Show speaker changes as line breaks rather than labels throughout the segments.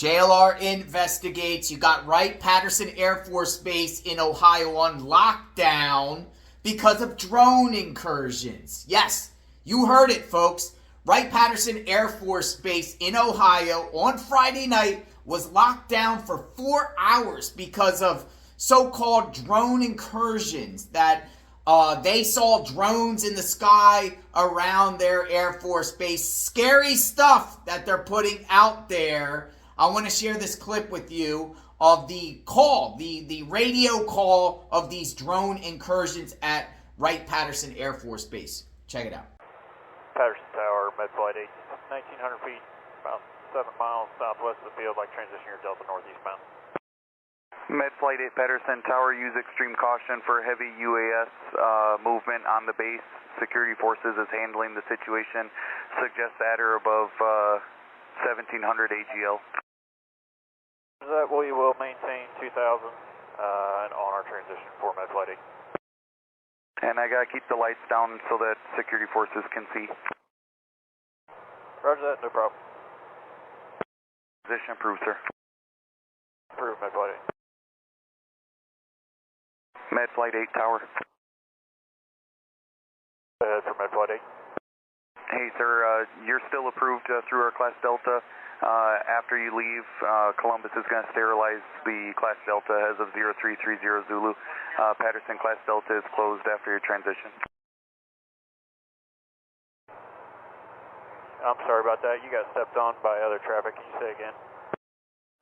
JLR investigates. You got Wright-Patterson Air Force Base in Ohio on lockdown because of drone incursions. Yes, you heard it, folks. Wright-Patterson Air Force Base in Ohio on Friday night was locked down for 4 hours because of so-called drone incursions that they saw drones in the sky around their Air Force Base. Scary stuff that they're putting out there. I want to share this clip with you of the call, the radio call of these drone incursions at Wright-Patterson Air Force Base. Check it out.
Patterson Tower, med flight 8, 1,900 feet, about 7 miles southwest of the field, like transition your Delta northeastbound.
Med flight 8 Patterson Tower, use extreme caution for heavy UAS movement on the base. Security forces is handling the situation. Suggest at or above 1,700 AGL.
That we will maintain 2,000 and on our transition for med flight 8.
And I gotta keep the lights down so that security forces can see.
Roger that, no problem.
Position approved, sir.
Approved, med flight 8.
Med flight 8 Tower.
Ahead for med flight 8.
Hey, sir, you're still approved through our Class Delta. After you leave, Columbus is going to sterilize the Class Delta as of 0330 Zulu. Patterson Class Delta is closed after your transition.
I'm sorry about that. You got stepped on by other traffic. Can you say again?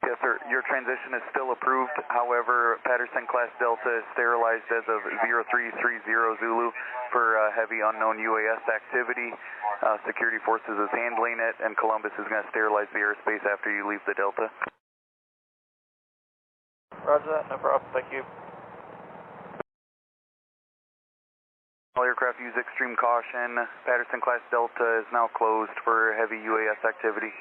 Yes, sir. Your transition is still approved. However, Patterson Class Delta is sterilized as of 0330 Zulu for heavy unknown UAS activity. Security forces is handling it, and Columbus is going to sterilize the airspace after you leave the Delta.
Roger that. No problem. Thank you.
All aircraft use extreme caution. Patterson Class Delta is now closed for heavy UAS activity.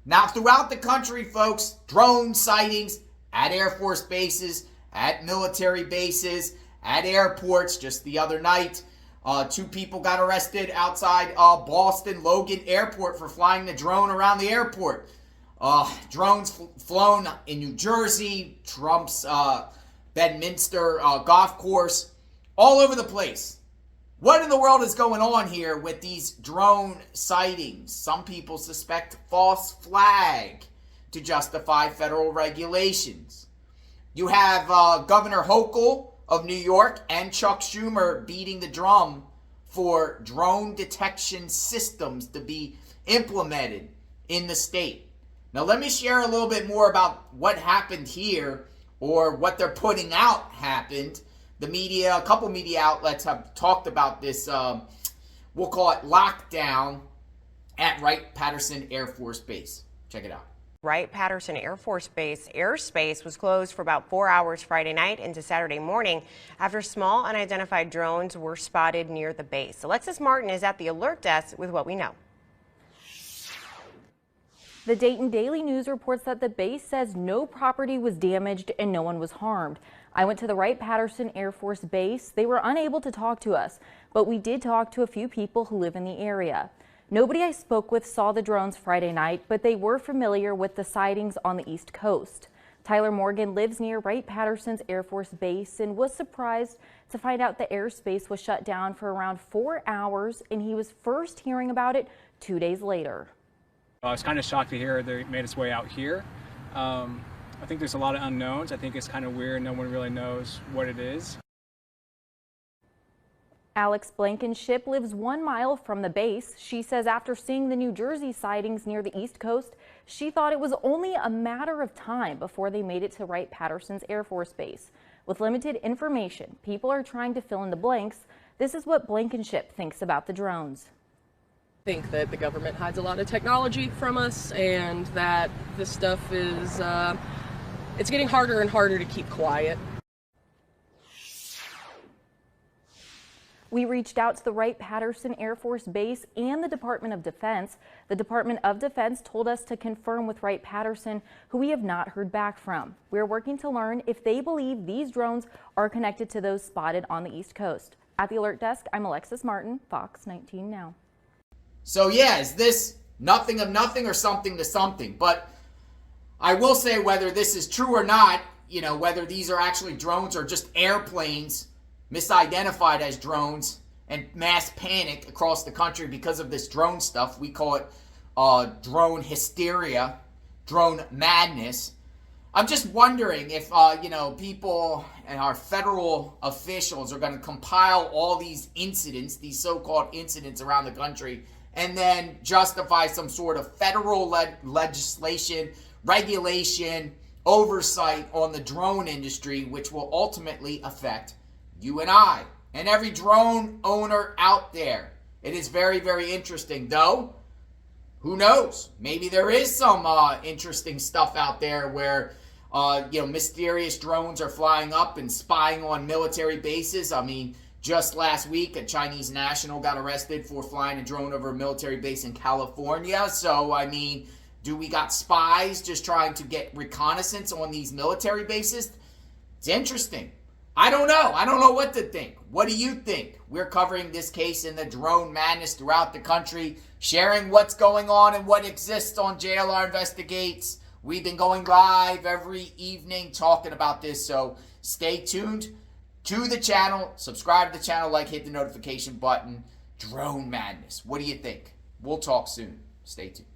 Now, throughout the country, folks, drone sightings at Air Force bases, at military bases, at airports. Just the other night, 2 people got arrested outside Boston Logan Airport for flying the drone around the airport. Drones flown in New Jersey, Trump's Bedminster golf course, all over the place. What in the world is going on here with these drone sightings? Some people suspect false flag to justify federal regulations. You have Governor Hochul of New York and Chuck Schumer beating the drum for drone detection systems to be implemented in the state. Now, let me share a little bit more about what happened here, or what they're putting out happened. The media, a couple media outlets have talked about this, we'll call it lockdown at Wright-Patterson Air Force Base. Check it out.
Wright-Patterson Air Force Base airspace was closed for about 4 hours Friday night into Saturday morning after small unidentified drones were spotted near the base. Alexis Martin is at the alert desk with what we know.
The Dayton Daily News reports that the base says no property was damaged and no one was harmed. I went to the Wright-Patterson Air Force Base. They were unable to talk to us, but we did talk to a few people who live in the area. Nobody I spoke with saw the drones Friday night, but they were familiar with the sightings on the East Coast. Tyler Morgan lives near Wright-Patterson's Air Force Base and was surprised to find out the airspace was shut down for around 4 hours, and he was first hearing about it 2 days later.
I was kind of shocked to hear they made its way out here. I think there's a lot of unknowns. I think it's kind of weird. No one really knows what it is.
Alex Blankenship lives 1 mile from the base. She says after seeing the New Jersey sightings near the East Coast, she thought it was only a matter of time before they made it to Wright-Patterson's Air Force Base. With limited information, people are trying to fill in the blanks. This is what Blankenship thinks about the drones.
I think that the government hides a lot of technology from us, and that this stuff is, it's getting harder and harder to keep quiet.
We reached out to the Wright-Patterson Air Force Base and the Department of Defense. The Department of Defense told us to confirm with Wright-Patterson, who we have not heard back from. We're working to learn if they believe these drones are connected to those spotted on the East Coast. At the Alert Desk, I'm Alexis Martin, Fox 19 Now.
So yeah, is this nothing of nothing or something to something. But I will say, whether this is true or not, whether these are actually drones or just airplanes misidentified as drones and mass panic across the country because of this drone stuff. We call it drone hysteria, drone madness. I'm just wondering if, people and our federal officials are going to compile all these incidents, these so-called incidents around the country, and then justify some sort of federal legislation, regulation, oversight on the drone industry, which will ultimately affect you and I and every drone owner out there. It is very, very interesting, though. Who knows? Maybe there is some interesting stuff out there where, mysterious drones are flying up and spying on military bases. I mean, just last week, a Chinese national got arrested for flying a drone over a military base in California. So, I mean, do we got spies just trying to get reconnaissance on these military bases? It's interesting. I don't know. I don't know what to think. What do you think? We're covering this case in the drone madness throughout the country, sharing what's going on and what exists on JLR Investigates. We've been going live every evening talking about this, so stay tuned to the channel. Subscribe to the channel, hit the notification button. Drone madness. What do you think? We'll talk soon. Stay tuned.